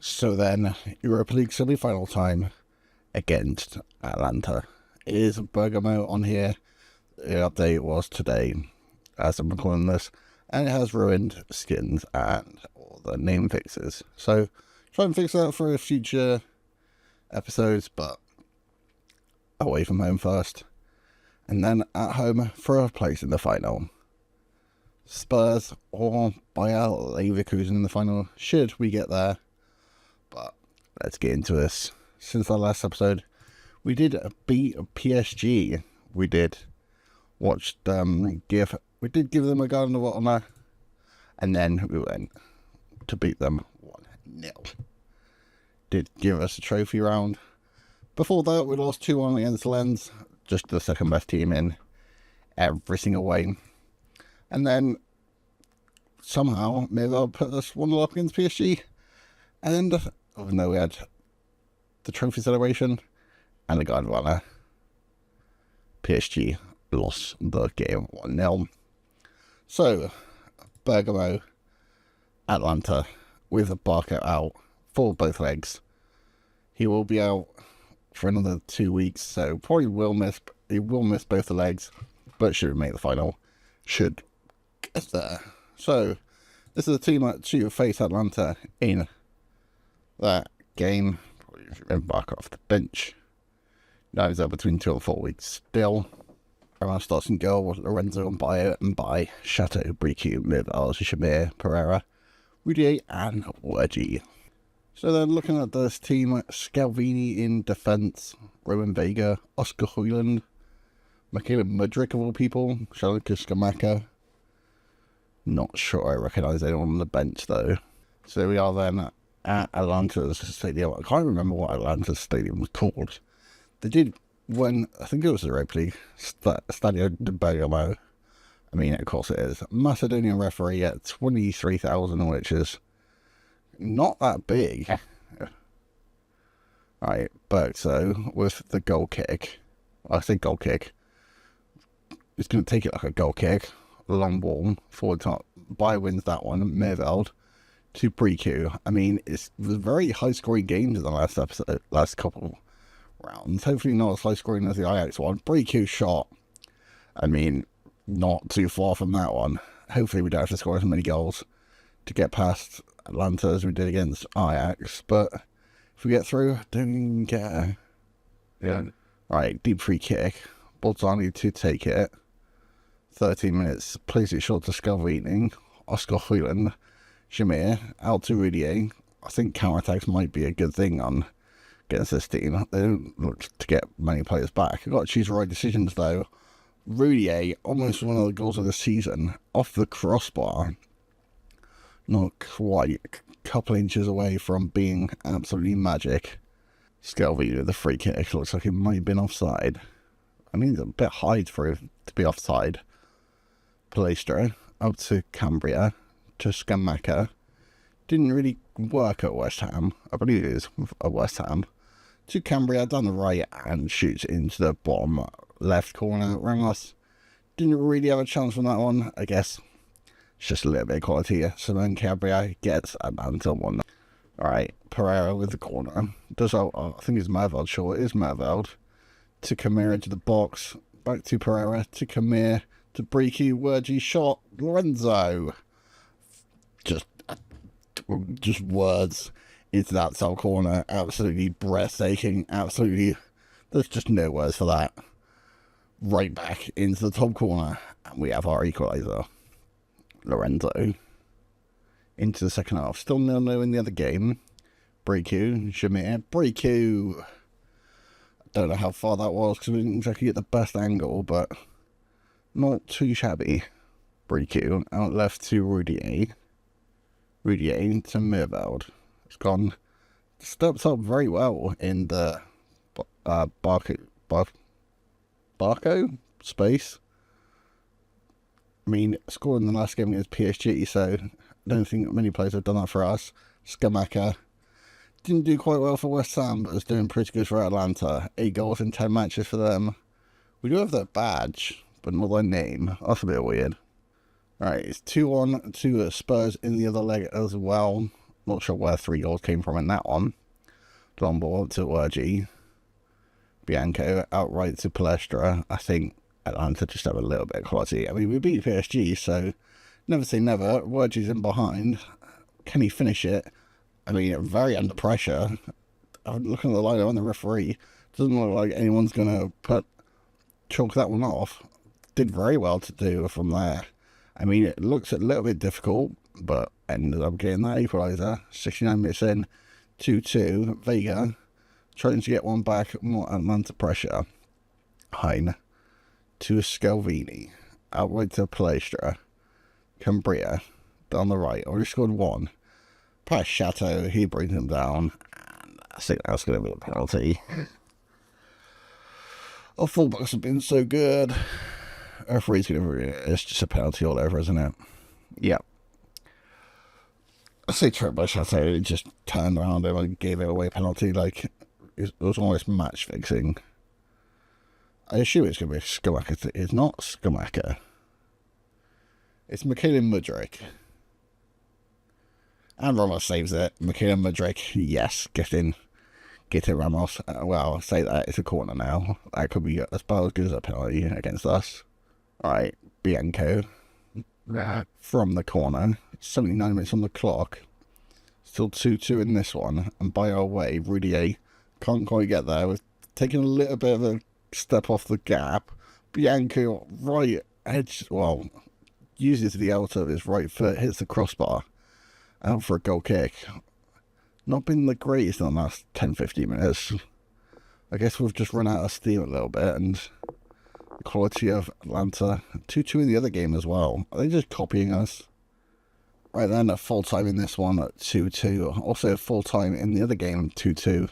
So then, Europa League semi-final time against Atalanta. It is Bergamo on here. The update was today, as I'm recording this, and it has ruined skins and all the name fixes. So, try and fix that for future episodes, but away from home first. And then at home for a place in the final. Spurs or Bayer Leverkusen in the final, should we get there. But let's get into this. Since our last episode, we did beat PSG. We did give them a Garden of Honor, and then we went to beat them 1-0. Did give us a trophy round. Before that, we lost 2-1 against Lens, just the second best team in every single way. And then somehow Mayville put us 1-0 up against PSG, and even though we had the trophy celebration and the Garden of Honor, PSG lost the game 1-0. So, Bergamo, Atalanta, with Barca out for both legs. He will be out for another 2 weeks, so probably he will miss both the legs, but should make the final. Should get there. So, this is a team to face Atalanta in that game. Probably should Barca off the bench. Now he's out between 2 and 4 weeks still. Our starts in goal with Lorenzo and by Chateau, Bricu, Mirval, Shamir, Pereira, Rudier, and Wergy. So then looking at this team, Scalvini in defence, Roman Vega, Oscar Højlund, Michaela Mudryk of all people, Charlotte Skamaka. Not sure I recognise anyone on the bench though. So we are then at Atalanta's stadium. I can't remember what Atalanta's stadium was called. They did when, I think it was the Europa League, Stadio de Bergamo. I mean, of course it is. Macedonian referee at 23,000, which is not that big. Right, Bergso with the goal kick. I say goal kick. He's going to take it like a goal kick. Long ball, forward top. Bayer wins that one. Merveld to Bricu. I mean, it was a very high scoring game in the last couple rounds. Hopefully not as high scoring as the Ajax one. Bricu shot. I mean, not too far from that one. Hopefully we don't have to score as many goals to get past Atlanta as we did against Ajax. But if we get through, don't even care. Yeah. Right, deep free kick. Bolzani to take it. 13 minutes, plays it short to Scalvini, Oscar Højlund, Shamir, out to Rudier. I think counter-attacks might be a good thing on against this team. They don't look to get many players back. I've got to choose the right decisions though. Rudier, almost one of the goals of the season, off the crossbar. Not quite, a couple inches away from being absolutely magic. Scalvini with the free kick, looks like it might have been offside. I mean, it's a bit high for it to be offside. Palestra up to Cambria to Scamacca. Didn't really work at West Ham. I believe it is at West Ham. To Cambria down the right and shoots into the bottom left corner. Ramos didn't really have a chance from that one. I guess it's just a little bit of quality. So then Cambria gets Atalanta 1. Alright, Pereira with the corner. I think it's Merveld. Sure, it is Merveld. To Camira to the box. Back to Pereira. To Camir. To Bricu, Wergy, shot, Lorenzo. Just words into that top corner. Absolutely breathtaking. Absolutely, there's just no words for that. Right back into the top corner. And we have our equaliser. Lorenzo. Into the second half. Still 0-0 in the other game. Bricu, Shamir, Bricu. I don't know how far that was because we didn't exactly get the best angle, but not too shabby. Bricu out left to Rudier. Rudier to Mirveld. It's gone. Steps up very well in the Barco space. I mean, scored in the last game against PSG, so I don't think many players have done that for us. Scamacca didn't do quite well for West Ham, but was doing pretty good for Atalanta. 8 goals in 10 matches for them. We do have their badge, but not their name. That's a bit weird. Right, it's 2-1 to Spurs in the other leg as well. Not sure where 3 goals came from in that one. Long ball to Urgi. Bianco outright to Palestra. I think Atalanta just have a little bit of quality. I mean, we beat PSG, so never say never. Urgi's in behind. Can he finish it? I mean, very under pressure. I'm looking at the lineup on the referee. Doesn't look like anyone's going to chalk that one off. Did very well to do from there. I mean, it looks a little bit difficult, but ended up getting that equaliser. 69 minutes in, 2-2. Vega trying to get one back, more Atalanta pressure. Hein to Scalvini. Outright to Palestra. Cambria down the right. Already scored 1. Past Chateau, he brings him down. And I think that's going to be a penalty. Our fullbacks have been so good. Our referee's going to... It's just a penalty all over, isn't it? Yep. I say tripped by Chateau. He just turned around him and gave it away penalty. Like, it was almost match fixing. I assume it's going to be Schumacher. It's not Schumacher. It's Mikhail Mudryk. And Ramos saves it. Mikhail Mudryk, yes, get in. Get it, Ramos. Well, I'll say that. It's a corner now. That could be as about as good as a penalty against us. Alright, Bianco. From the corner. 79 minutes on the clock. Still 2-2 in this one. And by our way, Rudier can't quite get there. We've taken a little bit of a step off the gap. Bianco, right edge, well, uses the outer of his right foot, hits the crossbar. Out for a goal kick. Not been the greatest in the last 10-15 minutes. I guess we've just run out of steam a little bit, and the quality of Atalanta. 2-2 in the other game as well. Are they just copying us? Right then, a full time in this one at 2-2. Also a full time in the other game, 2-2.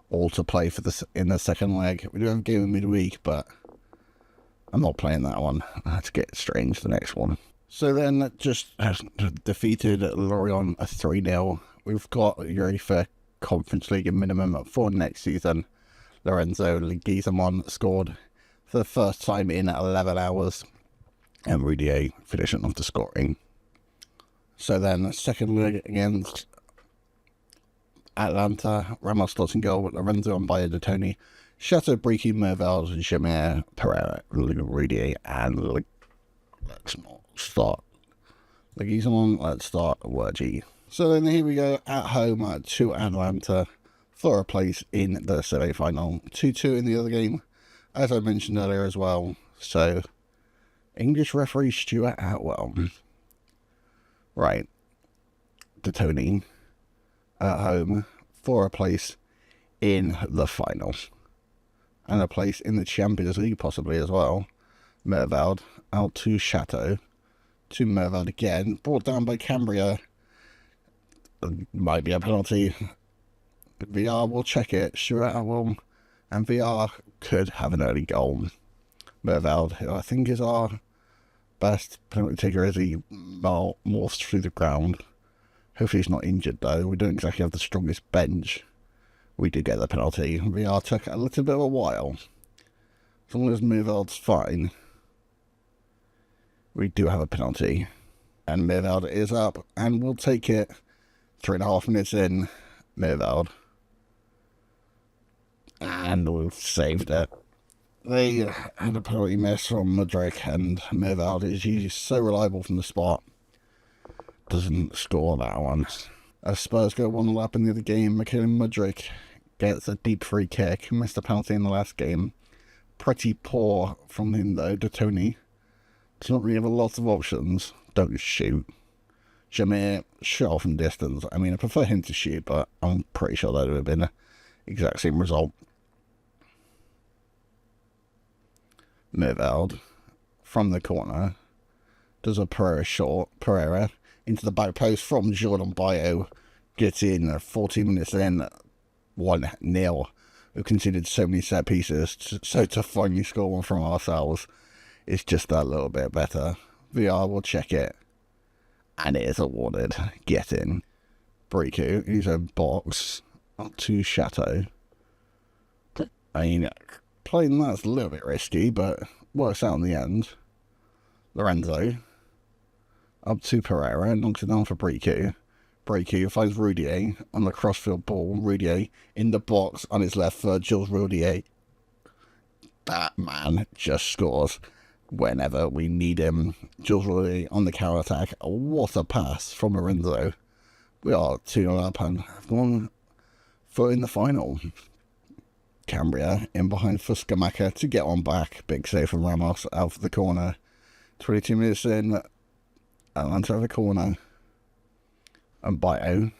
All to play for this in the second leg. We do have a game in midweek, but I'm not playing that one. Let's get straight into the next one. So then, just defeated Lorient 3-0. We've got UEFA Conference League minimum for next season. Lorenzo Leguizamon scored for the first time in 11 hours. And Rudier finishing off the scoring. So then, second leg against Atalanta. Ramos starting goal with Lorenzo and Bayer de Toni. Chateau, Bricky, Merville, Jamer, Pereira, Rudier, and let's start Leguizamon. Let's start Wergy. So then here we go at home to Atalanta for a place in the semi-final. 2-2 in the other game, as I mentioned earlier as well. So English referee Stuart Atwell. Right. De Toni at home for a place in the finals. And a place in the Champions League possibly as well. Merville out to Chateau. To Merville again. Brought down by Cambria. Might be a penalty. VR will check it. Stuart Atwell and VR could have an early goal. Merville, who I think is our best penalty taker as he morphs through the ground. Hopefully he's not injured though. We don't exactly have the strongest bench. We did get the penalty. VR took a little bit of a while. As long as Merville's fine, we do have a penalty. And Merville is up and we'll take it. 3.5 minutes in, Merville. And we've saved it. They had a penalty miss from Mudryk, and Merville is usually so reliable from the spot. Doesn't score that one. As Spurs go 1-0 up in the other game, Mikhail Mudryk gets a deep free kick. Missed a penalty in the last game. Pretty poor from him though, De Toni. Does not really have a lot of options. Don't shoot. Jameer shot from distance. I mean, I prefer him to shoot, but I'm pretty sure that would have been the exact same result. Merville from the corner does a Pereira shot. Pereira into the back post from Jordan Bio. Gets in 14 minutes in, 1-0. We've conceded so many set pieces, so to finally score one from ourselves is just that little bit better. VR will check it, and it is awarded. Get in. Briku, he's a box up to Chateau. I mean, playing that's a little bit risky, but works out in the end. Lorenzo up to Pereira, knocks it down for Briku. Breaky finds Rudier on the crossfield ball. Rudier in the box on his left for Jules Rudier. That man just scores whenever we need him. Jules Rudier on the counter attack. What a pass from Lorenzo. We are 2-0 up and have gone for in the final. Cambria in behind for Scamacca to get one back. Big save from Ramos out for the corner. 22 minutes in. Atalanta at the corner. And Bayo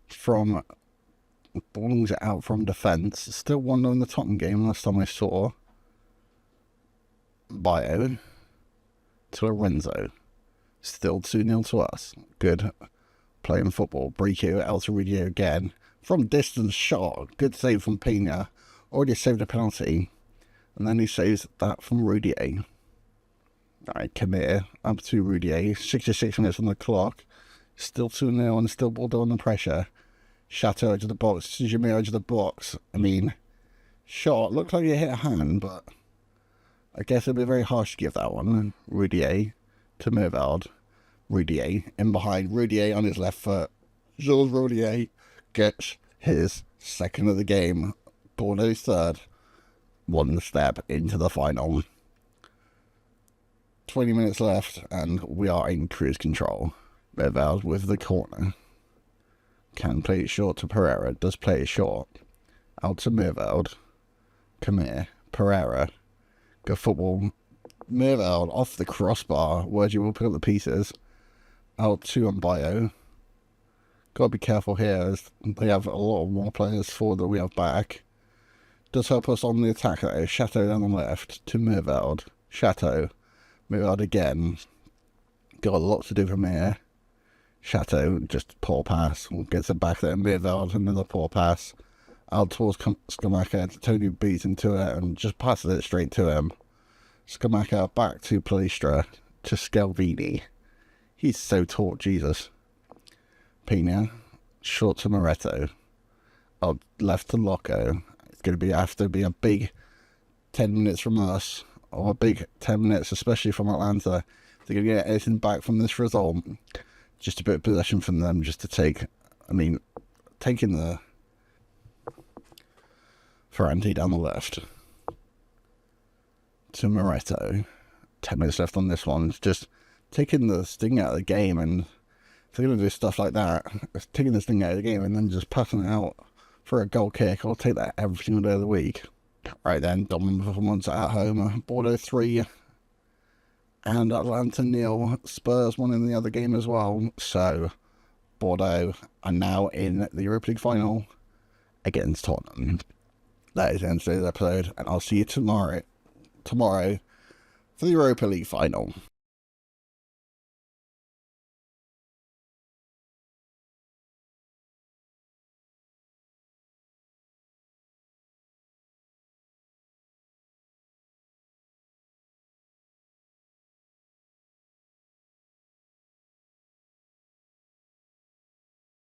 from ballings it out from defence. Still 1-0 in the Tottenham game last time I saw. Bayo to Lorenzo. Still 2-0 to us. Good playing football. Brico out to Rudier again. From distance shot. Good save from Pena. Already saved a penalty. And then he saves that from Rudier. Alright, Kamir up to Rudier. 66 minutes on the clock. Still 2-0 and still Bordeaux under pressure. Chateau edge of the box. Jamir edge of the box. I mean, shot. Looked like he hit a hand, but I guess it'd be very harsh to give that one. Rudier to Mervald. Rudier in behind. Rudier on his left foot. Jules Rudier gets his second of the game. Bordeaux's third. One step into the final. 20 minutes left and we are in cruise control. Mervald with the corner. Can play it short to Pereira. Does play it short. Out to Mervald. Kamir. Pereira. Good football. Mervald off the crossbar. Wergy will pick up the pieces. Out to Mbayo. Got to be careful here as they have a lot more players forward than we have back. Does help us on the attack though. Chateau down the left to Mervald. Chateau. Mervald again. Got a lot to do from here. Chateau, just poor pass. Gets it back there. Mervald, another poor pass. Out towards Scamacca. Tony beats into it and just passes it straight to him. Scamacca back to Palistra. To Scalvini. He's so tall, Jesus. Pena. Short to Moretto. Out left to Loco. It's going to have to be a big 10 minutes from us. Or a big 10 minutes, especially from Atalanta. If they're going to get anything back from this result. Just a bit of possession from them just to take. I mean, taking the Ferranti down the left to Moretto. 10 minutes left on this one. It's just taking the sting out of the game, and if they're going to do stuff like that, it's taking the sting out of the game and then just passing it out for a goal kick. I'll take that every single day of the week. Right then, dominant performance at home. Bordeaux 3 and Atalanta 0. Spurs won in the other game as well. So, Bordeaux are now in the Europa League final against Tottenham. That is the end of today's episode, and I'll see you tomorrow for the Europa League final.